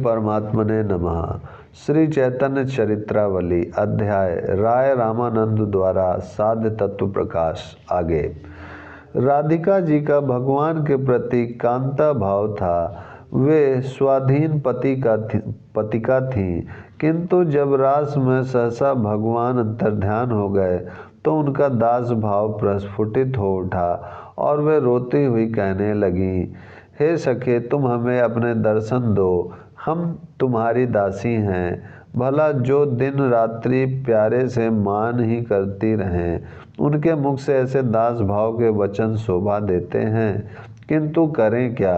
परमात्मने नमः। श्री चैतन्य चरित्रावली अध्याय राय रामानंद द्वारा साध्य तत्व प्रकाश। आगे राधिका जी का भगवान के प्रति कांता भाव था। वे स्वाधीन पतिका थीं, किंतु जब रास में सहसा भगवान अंतर्ध्यान हो गए तो उनका दास भाव प्रस्फुटित हो उठा और वे रोती हुई कहने लगी, हे सखे, तुम हमें अपने दर्शन दो, हम तुम्हारी दासी हैं। भला जो दिन रात्रि प्यारे से मान ही करती रहें, उनके मुख से ऐसे दास भाव के वचन शोभा देते हैं, किंतु करें क्या।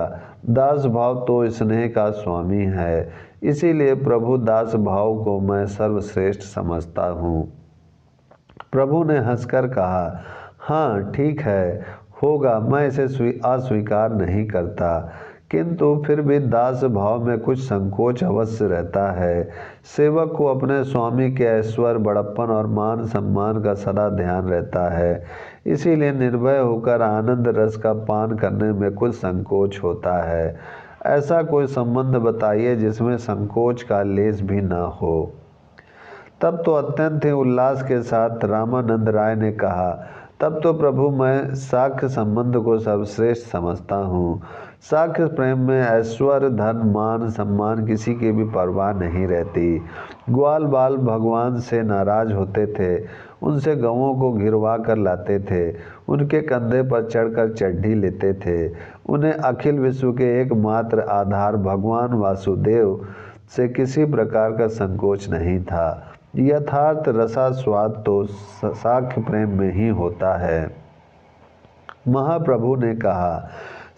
दास भाव तो स्नेह का स्वामी है, इसीलिए प्रभु दास भाव को मैं सर्वश्रेष्ठ समझता हूँ। प्रभु ने हंसकर कहा, हाँ ठीक है, होगा, मैं इसे अस्वीकार नहीं करता, किंतु फिर भी दास भाव में कुछ संकोच अवश्य रहता है। सेवक को अपने स्वामी के ऐश्वर्य, बड़प्पन और मान सम्मान का सदा ध्यान रहता है, इसीलिए निर्भय होकर आनंद रस का पान करने में कुछ संकोच होता है। ऐसा कोई संबंध बताइए जिसमें संकोच का लेश भी न हो। तब तो अत्यंत ही उल्लास के साथ रामानंद राय ने कहा, तब तो प्रभु मैं साख्य संबंध को सर्वश्रेष्ठ समझता हूँ। साख्य प्रेम में ऐश्वर्य, धन, मान सम्मान किसी की भी परवाह नहीं रहती। ग्वाल बाल भगवान से नाराज होते थे, उनसे गौओं को घिरवा कर लाते थे, उनके कंधे पर चढ़कर चड्ढी लेते थे। उन्हें अखिल विश्व के एकमात्र आधार भगवान वासुदेव से किसी प्रकार का संकोच नहीं था। यथार्थ रसास्वाद तो साख्य प्रेम में ही होता है। महाप्रभु ने कहा,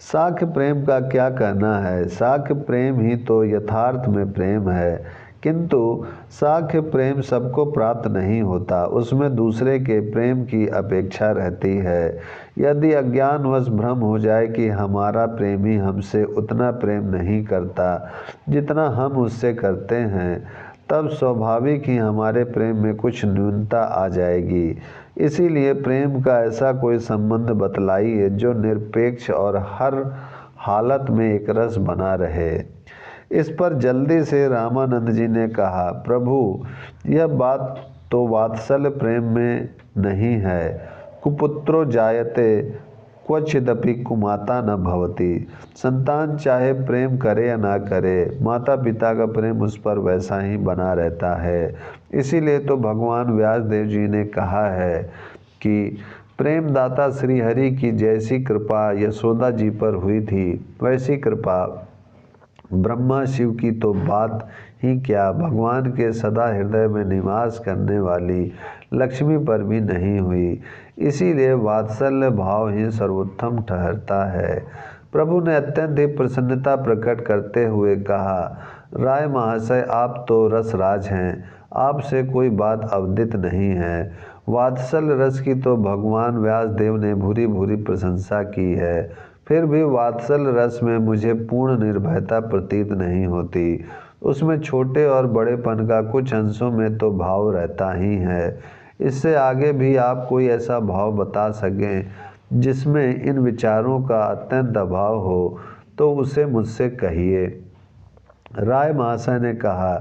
साख्य प्रेम का क्या कहना है, साख्य प्रेम ही तो यथार्थ में प्रेम है, किंतु साख्य प्रेम सबको प्राप्त नहीं होता, उसमें दूसरे के प्रेम की अपेक्षा रहती है। यदि अज्ञानवश भ्रम हो जाए कि हमारा प्रेमी हमसे उतना प्रेम नहीं करता जितना हम उससे करते हैं, तब स्वाभाविक ही हमारे प्रेम में कुछ न्यूनता आ जाएगी। इसीलिए प्रेम का ऐसा कोई संबंध बतलाइए जो निरपेक्ष और हर हालत में एक रस बना रहे। इस पर जल्दी से रामानंद जी ने कहा, प्रभु यह बात तो वात्सल्य प्रेम में नहीं है। कुपुत्रो जायते क्वचिदपि कुमाता न भवति। संतान चाहे प्रेम करे या ना करे, माता पिता का प्रेम उस पर वैसा ही बना रहता है। इसीलिए तो भगवान व्यासदेव जी ने कहा है कि प्रेमदाता श्री हरि की जैसी कृपा यशोदा जी पर हुई थी, वैसी कृपा ब्रह्मा शिव की तो बात ही क्या, भगवान के सदा हृदय में निवास करने वाली लक्ष्मी पर भी नहीं हुई। इसीलिए वात्सल्य भाव ही सर्वोत्तम ठहरता है। प्रभु ने अत्यंत ही प्रसन्नता प्रकट करते हुए कहा, राय महाशय, आप तो रसराज हैं, आपसे कोई बात अवदित नहीं है। वात्सल्य रस की तो भगवान व्यासदेव ने भूरी भूरी प्रशंसा की है, फिर भी वात्सल्य रस में मुझे पूर्ण निर्भयता प्रतीत नहीं होती। उसमें छोटे और बड़ेपन का कुछ अंशों में तो भाव रहता ही है। इससे आगे भी आप कोई ऐसा भाव बता सकें जिसमें इन विचारों का अत्यंत अभाव हो तो उसे मुझसे कहिए। राय महाशय ने कहा,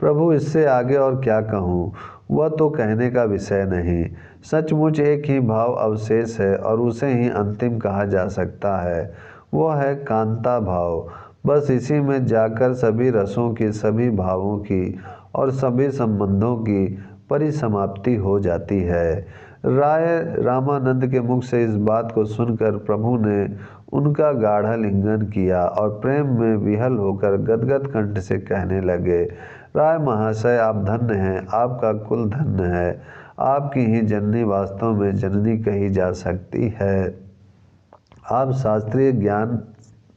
प्रभु इससे आगे और क्या कहूँ, वह तो कहने का विषय नहीं। सचमुच एक ही भाव अवशेष है और उसे ही अंतिम कहा जा सकता है, वह है कांता भाव। बस इसी में जाकर सभी रसों की, सभी भावों की और सभी संबंधों की परिसमाप्ति हो जाती है। राय रामानंद के मुख से इस बात को सुनकर प्रभु ने उनका गाढ़ा लिंगन किया और प्रेम में विहल होकर गदगद कंठ से कहने लगे, राय महाशय, आप धन्य हैं, आपका कुल धन्य है, आपकी ही जननी वास्तव में जननी कही जा सकती है। आप शास्त्रीय ज्ञान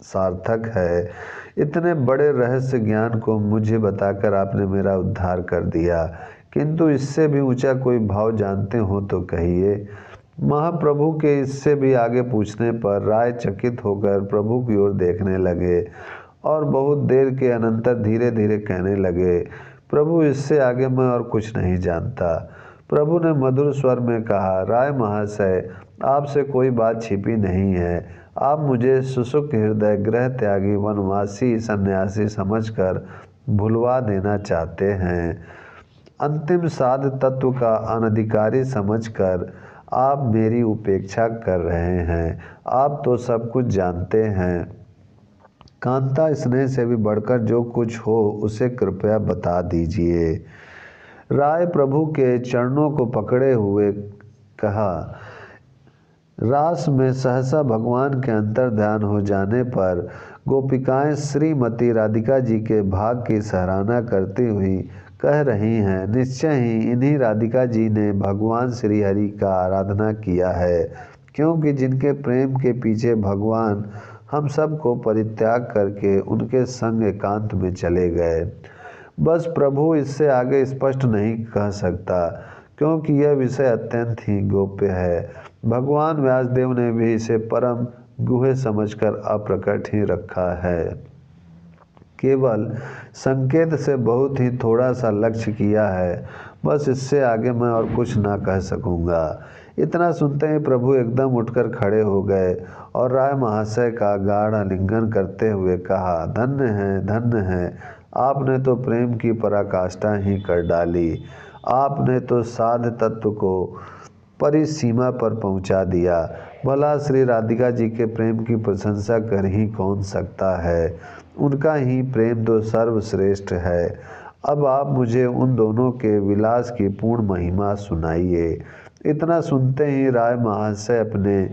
सार्थक है। इतने बड़े रहस्य ज्ञान को मुझे बताकर आपने मेरा उद्धार कर दिया, किंतु इससे भी ऊंचा कोई भाव जानते हो तो कहिए। महाप्रभु के इससे भी आगे पूछने पर राय चकित होकर प्रभु की ओर देखने लगे और बहुत देर के अनंतर धीरे धीरे कहने लगे, प्रभु इससे आगे मैं और कुछ नहीं जानता। प्रभु ने मधुर स्वर में कहा, राय महाशय, आपसे कोई बात छिपी नहीं है। आप मुझे सुसुक हृदय, ग्रह त्यागी, वनवासी, सन्यासी समझकर भुलवा देना चाहते हैं। अंतिम साध तत्व का अनधिकारी समझकर आप मेरी उपेक्षा कर रहे हैं। आप तो सब कुछ जानते हैं। कांता, स्नेह से भी बढ़कर जो कुछ हो उसे कृपया बता दीजिए। राय प्रभु के चरणों को पकड़े हुए कहा। रास में सहसा भगवान के अंतर ध्यान हो जाने पर गोपिकाएं श्रीमती राधिका जी के भाग की सराहना करती हुई कह रही हैं, निश्चय ही इन्हीं राधिका जी ने भगवान श्री हरि का आराधना किया है, क्योंकि जिनके प्रेम के पीछे भगवान हम सबको परित्याग करके उनके संग एकांत में चले गए। बस प्रभु इससे आगे स्पष्ट नहीं कह सकता, क्योंकि यह विषय अत्यंत ही गोप्य है। भगवान व्यासदेव ने भी इसे परम गुह्य समझकर अप्रकट ही रखा है। केवल संकेत से बहुत ही थोड़ा सा लक्ष्य किया है। बस इससे आगे मैं और कुछ ना कह सकूँगा। इतना सुनते ही प्रभु एकदम उठकर खड़े हो गए और राय महाशय का गाढ़ आलिंगन करते हुए कहा, धन्य है, आपने तो प्रेम की पराकाष्ठा ही कर डाली। आपने तो साध तत्व को परिसीमा पर पहुंचा दिया। भला श्री राधिका जी के प्रेम की प्रशंसा कर ही कौन सकता है। उनका ही प्रेम तो सर्वश्रेष्ठ है। अब आप मुझे उन दोनों के विलास की पूर्ण महिमा सुनाइए। इतना सुनते ही राय महाशय अपने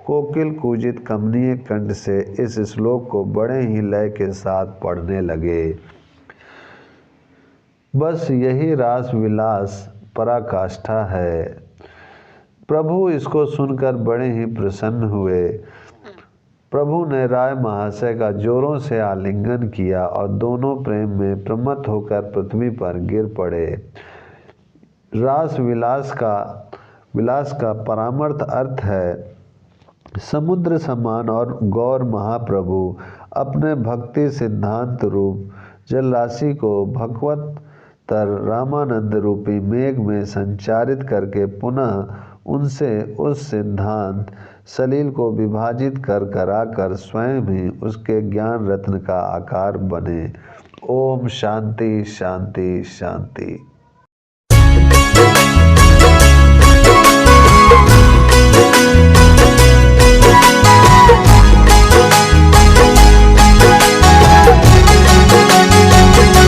कोकिल कूजित कमनीय कंठ से इस श्लोक को बड़े ही लय के साथ पढ़ने लगे। बस यही रास विलास पराकाष्ठा है। प्रभु इसको सुनकर बड़े ही प्रसन्न हुए। प्रभु ने राय महाशय का जोरों से आलिंगन किया और दोनों प्रेम में प्रमत्त होकर पृथ्वी पर गिर पड़े। रास विलास का परामर्थ अर्थ है, समुद्र समान और गौर महाप्रभु अपने भक्ति सिद्धांत रूप जल राशि को भगवत तर रामानंद रूपी मेघ में संचारित करके पुनः उनसे उस सिद्धांत सलील को विभाजित कराकर स्वयं ही उसके ज्ञान रत्न का आकार बने। ओम शांति शांति शांति।